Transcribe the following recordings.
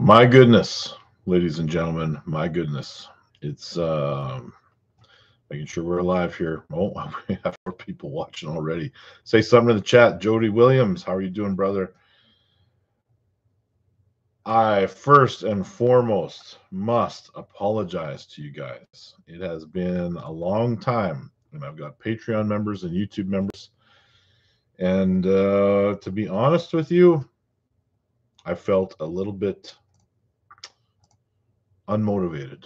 My goodness, ladies and gentlemen, my goodness. It's making sure we're alive here. Oh, we have more people watching already. Say something in the chat. Jody Williams, how are you doing, brother? I first and foremost must apologize to you guys. It has been a long time, and I've got Patreon members and YouTube members. And to be honest with you, I felt a little bit unmotivated,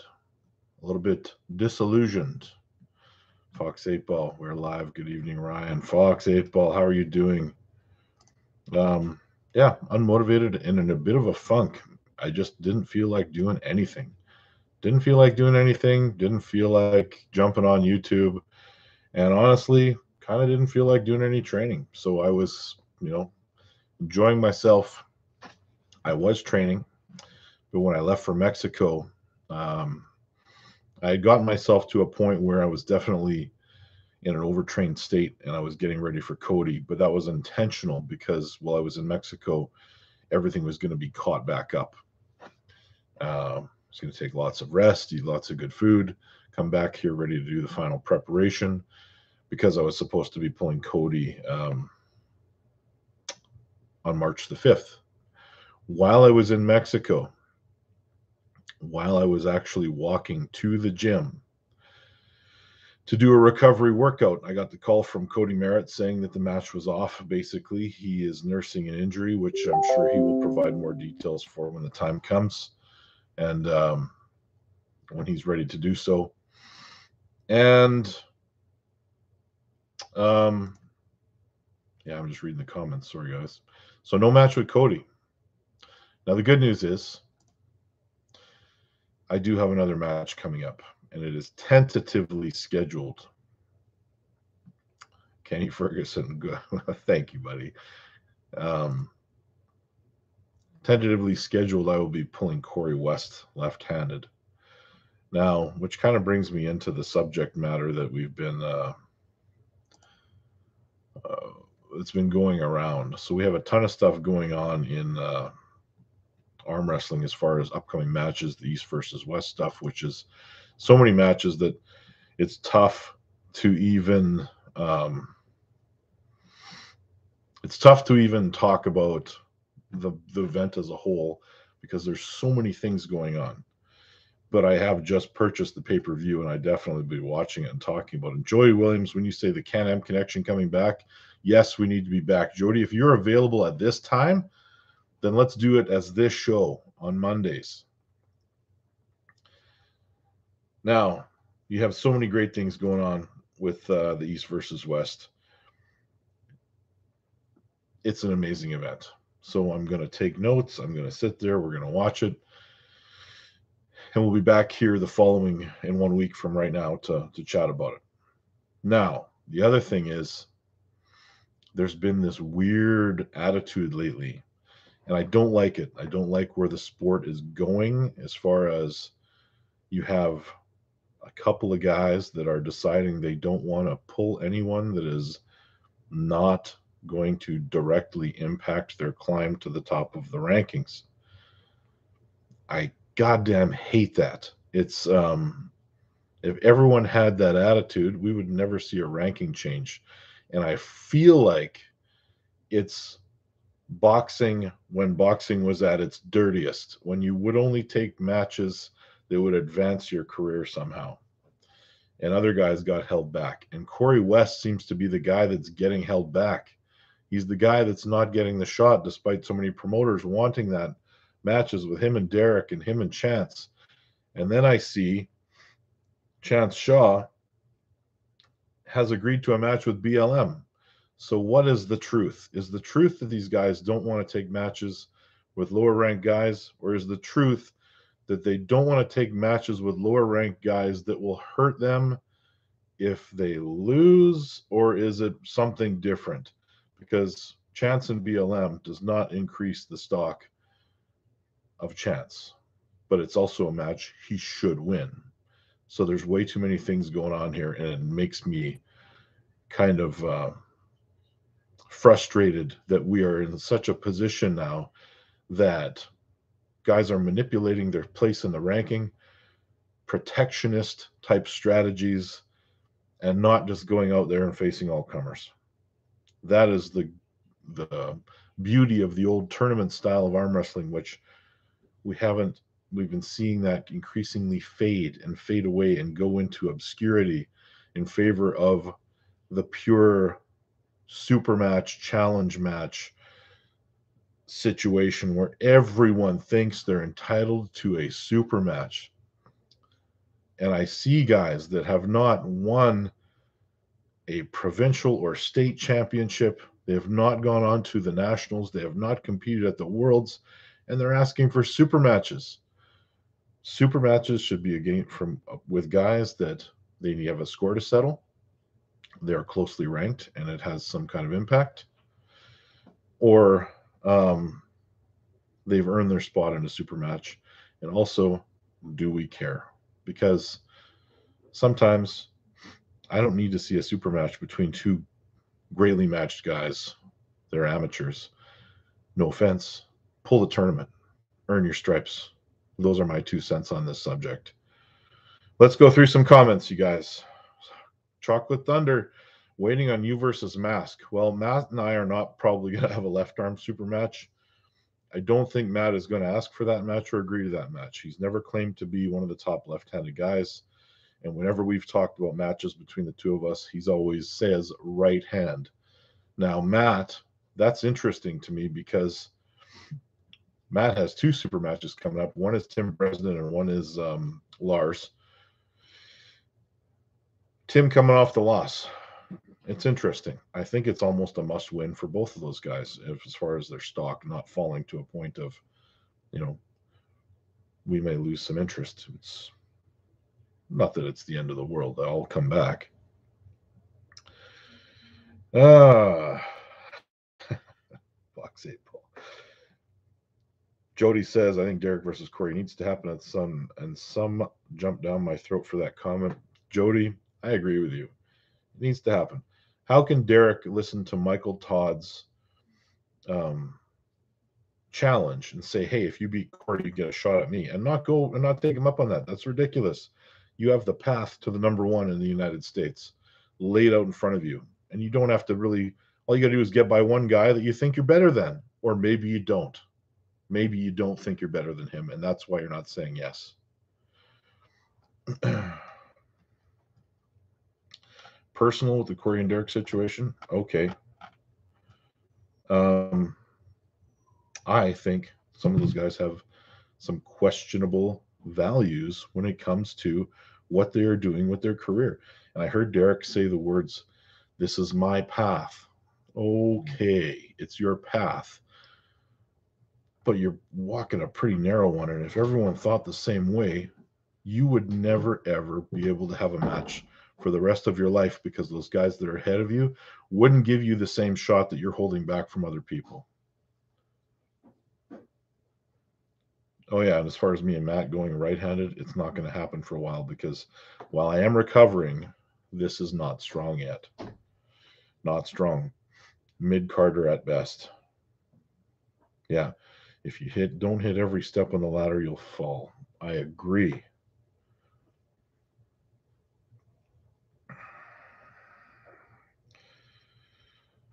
a little bit disillusioned. Fox 8 Ball, we're live. Good evening, Ryan. Fox 8 Ball, how are you doing? Yeah, unmotivated and in a bit of a funk. I just didn't feel like doing anything. Didn't feel like doing anything. Didn't feel like jumping on YouTube. And honestly, kind of didn't feel like doing any training. So I was, enjoying myself. I was training. But when I left for Mexico, I had gotten myself to a point where I was definitely in an overtrained state and I was getting ready for Cody, but that was intentional because while I was in Mexico, everything was going to be caught back up. It's going to take lots of rest, eat lots of good food, come back here ready to do the final preparation because I was supposed to be pulling Cody on March the 5th. While I was in Mexico, while I was actually walking to the gym to do a recovery workout, I got the call from Cody Merritt saying that the match was off. Basically, he is nursing an injury, which I'm sure he will provide more details for when the time comes and when he's ready to do so. And yeah, I'm just reading the comments. Sorry, guys. So no match with Cody. Now, the good news is I do have another match coming up, and it is tentatively scheduled. Kenny Ferguson, good. Thank you, buddy. Tentatively scheduled, I will be pulling Corey West left-handed. Now, which kind of brings me into the subject matter that we've been it's been going around. So we have a ton of stuff going on in arm wrestling as far as upcoming matches, the East versus West stuff, which is so many matches that it's tough to even talk about the event as a whole because there's so many things going on. But I have just purchased the pay-per-view and I definitely be watching it and talking about it. Jody Williams, when you say the Can-Am connection coming back, yes, we need to be back. Jody, if you're available at this time, then let's do it as this show on Mondays. Now, you have so many great things going on with the East versus West. It's an amazing event. So I'm going to take notes. I'm going to sit there. We're going to watch it. And we'll be back here in 1 week from right now to chat about it. Now, the other thing is there's been this weird attitude lately, and I don't like it. I don't like where the sport is going as far as you have a couple of guys that are deciding they don't want to pull anyone that is not going to directly impact their climb to the top of the rankings. I goddamn hate that. It's if everyone had that attitude, we would never see a ranking change. And I feel like it's boxing when boxing was at its dirtiest, when you would only take matches that would advance your career somehow. And other guys got held back. And Corey West seems to be the guy that's getting held back. He's the guy that's not getting the shot despite so many promoters wanting that matches with him and Derek and him and Chance. And then I see Chance Shaw has agreed to a match with BLM. So what is the truth? Is the truth that these guys don't want to take matches with lower ranked guys? Or is the truth that they don't want to take matches with lower ranked guys that will hurt them if they lose? Or is it something different? Because Chance and BLM does not increase the stock of Chance, but it's also a match he should win. So there's way too many things going on here, and it makes me kind of frustrated that we are in such a position now that guys are manipulating their place in the ranking, protectionist type strategies, and not just going out there and facing all comers. That is the beauty of the old tournament style of arm wrestling, which we've been seeing that increasingly fade away and go into obscurity in favor of the pure super match, challenge match situation where everyone thinks they're entitled to a super match. And I see guys that have not won a provincial or state championship. They have not gone on to the nationals. They have not competed at the worlds, and they're asking for super matches. Super matches should be a game with guys that they have a score to settle. They're closely ranked, and it has some kind of impact. Or they've earned their spot in a super match. And also, do we care? Because sometimes I don't need to see a super match between two greatly matched guys. They're amateurs. No offense. Pull the tournament. Earn your stripes. Those are my 2 cents on this subject. Let's go through some comments, you guys. Chocolate Thunder, waiting on you versus Mask. Well, Matt and I are not probably going to have a left arm super match. I don't think Matt is going to ask for that match or agree to that match. He's never claimed to be one of the top left-handed guys. And whenever we've talked about matches between the two of us, he's always says right hand. Now, Matt, that's interesting to me because Matt has 2 super matches coming up. One is Tim President and one is Lars. Tim coming off the loss. It's interesting. I think it's almost a must win for both of those guys as far as their stock not falling to a point of, we may lose some interest. It's not that it's the end of the world. I'll come back. Fox 8 Paul. Jody says, I think Derek versus Corey needs to happen at some jump down my throat for that comment. Jody, I agree with you. It needs to happen. How can Derek listen to Michael Todd's challenge and say, hey, if you beat Corey, you get a shot at me, and not take him up on that? That's ridiculous. You have the path to the #1 in the United States laid out in front of you. And you don't have to really, all you got to do is get by one guy that you think you're better than, or maybe you don't. Maybe you don't think you're better than him, and that's why you're not saying yes. Personal with the Corey and Derek situation? Okay. I think some of those guys have some questionable values when it comes to what they are doing with their career. And I heard Derek say the words, this is my path. Okay, it's your path. But you're walking a pretty narrow one. And if everyone thought the same way, you would never, ever be able to have a match for the rest of your life because those guys that are ahead of you wouldn't give you the same shot that you're holding back from other people. Oh, yeah, and as far as me and Matt going right-handed, it's not going to happen for a while because while I am recovering, this is not strong yet. Not strong. Mid-carder at best. Yeah, if you don't hit every step on the ladder, you'll fall. I agree.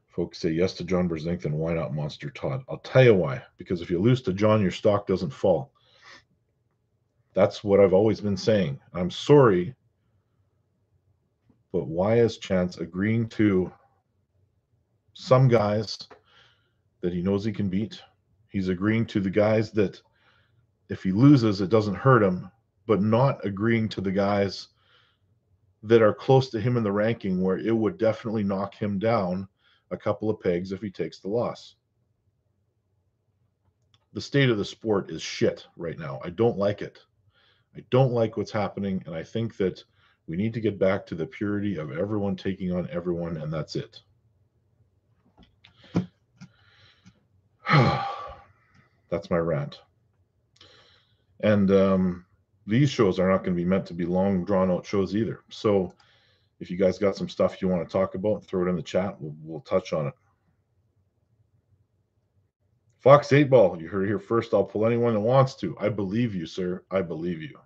Folks say yes to John Brzenk, then why not Monster Todd? I'll tell you why. Because if you lose to John, your stock doesn't fall. That's what I've always been saying. I'm sorry, but why is Chance agreeing to some guys that he knows he can beat? He's agreeing to the guys that if he loses, it doesn't hurt him, but not agreeing to the guys that are close to him in the ranking where it would definitely knock him down a couple of pegs if he takes the loss. The state of the sport is shit right now. I don't like it. I don't like what's happening, and I think that we need to get back to the purity of everyone taking on everyone, and that's it. That's my rant. And these shows are not going to be meant to be long, drawn-out shows either. So if you guys got some stuff you want to talk about, throw it in the chat. We'll touch on it. Fox 8 Ball, you heard it here first. I'll pull anyone that wants to. I believe you, sir. I believe you.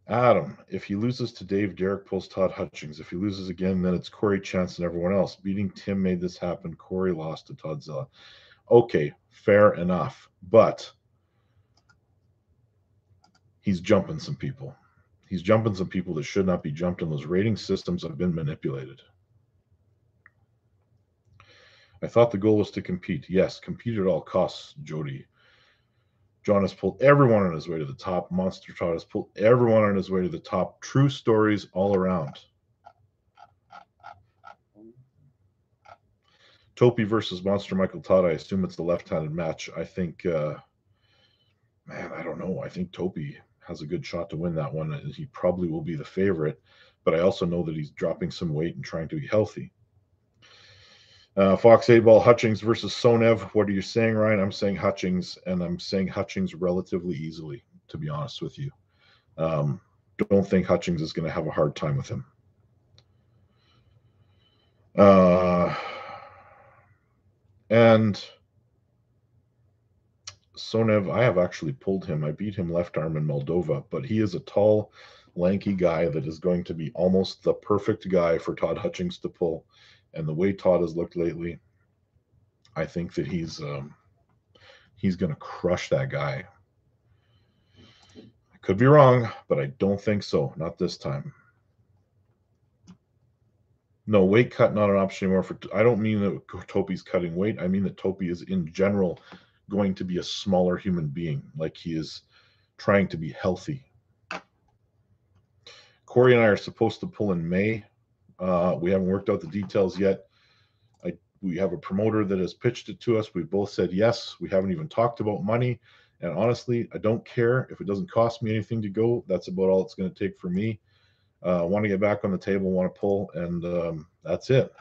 Adam, if he loses to Dave, Derek pulls Todd Hutchings. If he loses again, then it's Corey Chance and everyone else. Beating Tim made this happen. Corey lost to Todd Zilla. Okay, fair enough. But he's jumping some people. He's jumping some people that should not be jumped, and those rating systems have been manipulated. I thought the goal was to compete. Yes, compete at all costs, Jody. John has pulled everyone on his way to the top. Monster Todd has pulled everyone on his way to the top. True stories all around. Topi versus Monster Michael Todd. I assume it's the left-handed match. I think, man, I don't know. I think Topi has a good shot to win that one, and he probably will be the favorite. But I also know that he's dropping some weight and trying to be healthy. Fox 8 Ball, Hutchings versus Sonev. What are you saying, Ryan? I'm saying Hutchings, and I'm saying Hutchings relatively easily, to be honest with you. Don't think Hutchings is going to have a hard time with him. And Sonev, I have actually pulled him. I beat him left arm in Moldova, but he is a tall, lanky guy that is going to be almost the perfect guy for Todd Hutchings to pull. And the way Todd has looked lately, I think that he's going to crush that guy. I could be wrong, but I don't think so. Not this time. No, weight cut not an option anymore. I don't mean that Topi's cutting weight. I mean that Topi is in general going to be a smaller human being, like he is trying to be healthy. Corey and I are supposed to pull in May. We haven't worked out the details yet. We have a promoter that has pitched it to us. We both said yes. We haven't even talked about money. And honestly, I don't care if it doesn't cost me anything to go. That's about all it's going to take for me. Want to get back on the table, want to pull, and that's it.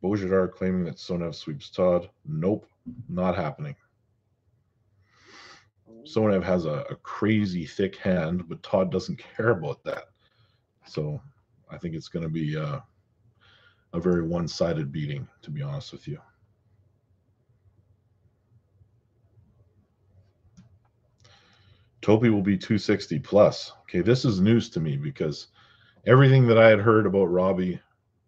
Bojidar claiming that Sonev sweeps Todd. Nope, not happening. Sonev has a crazy thick hand, but Todd doesn't care about that. So I think it's going to be a very one-sided beating, to be honest with you. Topi will be 260 plus. Okay, this is news to me because everything that I had heard about Robbie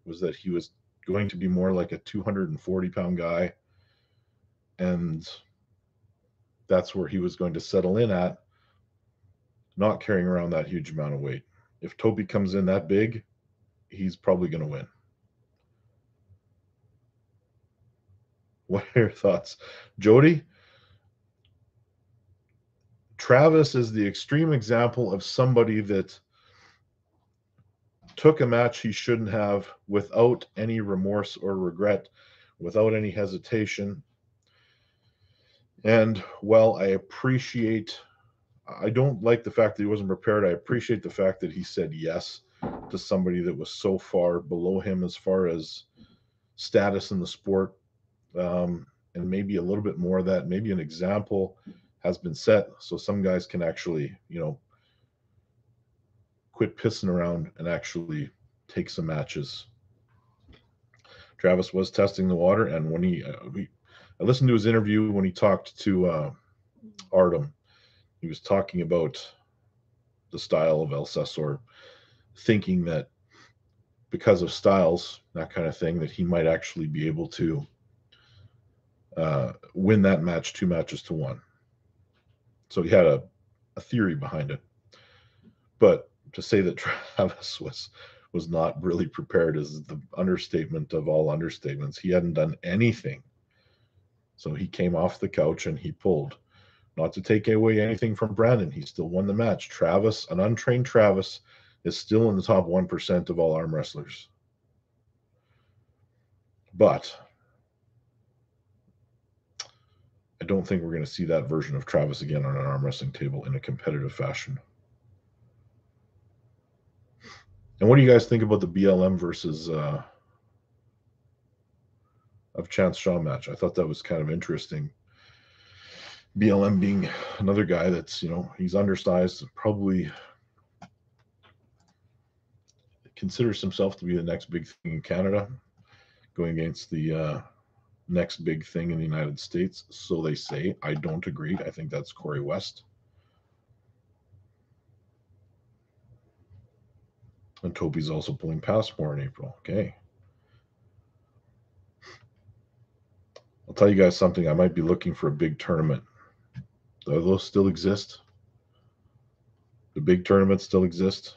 was that he was going to be more like a 240-pound guy, and that's where he was going to settle in at, not carrying around that huge amount of weight. If Topi comes in that big, he's probably going to win. What are your thoughts, Jody? Travis is the extreme example of somebody that took a match he shouldn't have without any remorse or regret, without any hesitation. And while I don't like the fact that he wasn't prepared. I appreciate the fact that he said yes to somebody that was so far below him as far as status in the sport. And maybe a little bit more of that. Maybe an example has been set so some guys can actually, quit pissing around and actually take some matches. Travis was testing the water, and when I listened to his interview when he talked to Artem. He was talking about the style of El Cesor, thinking that because of styles, that kind of thing, that he might actually be able to win that match 2-1. So he had a theory behind it. But to say that Travis was not really prepared is the understatement of all understatements. He hadn't done anything. So he came off the couch and he pulled. Not to take away anything from Brandon. He still won the match. Travis, an untrained Travis, is still in the top 1% of all arm wrestlers. But I don't think we're going to see that version of Travis again on an arm wrestling table in a competitive fashion. And what do you guys think about the BLM versus of Chance Shaw match? I thought that was kind of interesting. BLM being another guy that's, he's undersized, probably considers himself to be the next big thing in Canada, going against the next big thing in the United States. So they say. I don't agree. I think that's Corey West. And Toby's also pulling Passmore in April. Okay. I'll tell you guys something. I might be looking for a big tournament. Do those still exist? The big tournaments still exist?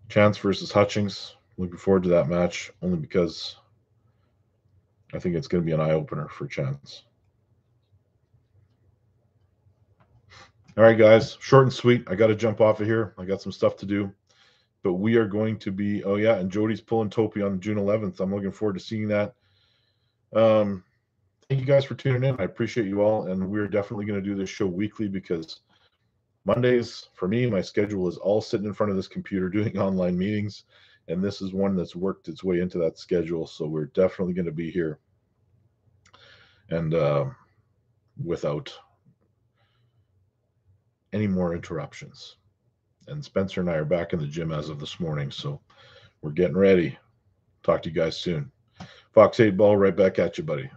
Chance versus Hutchings. Looking forward to that match only because I think it's going to be an eye-opener for Chance. All right, guys. Short and sweet. I got to jump off of here. I got some stuff to do. But we are going to be, oh, yeah, and Jody's pulling Topi on June 11th. I'm looking forward to seeing that. Thank you guys for tuning in. I appreciate you all. And we're definitely going to do this show weekly because Mondays, for me, my schedule is all sitting in front of this computer doing online meetings. And this is one that's worked its way into that schedule. So we're definitely going to be here. And without any more interruptions. And Spencer and I are back in the gym as of this morning. So we're getting ready. Talk to you guys soon. Fox 8 Ball, right back at you, buddy.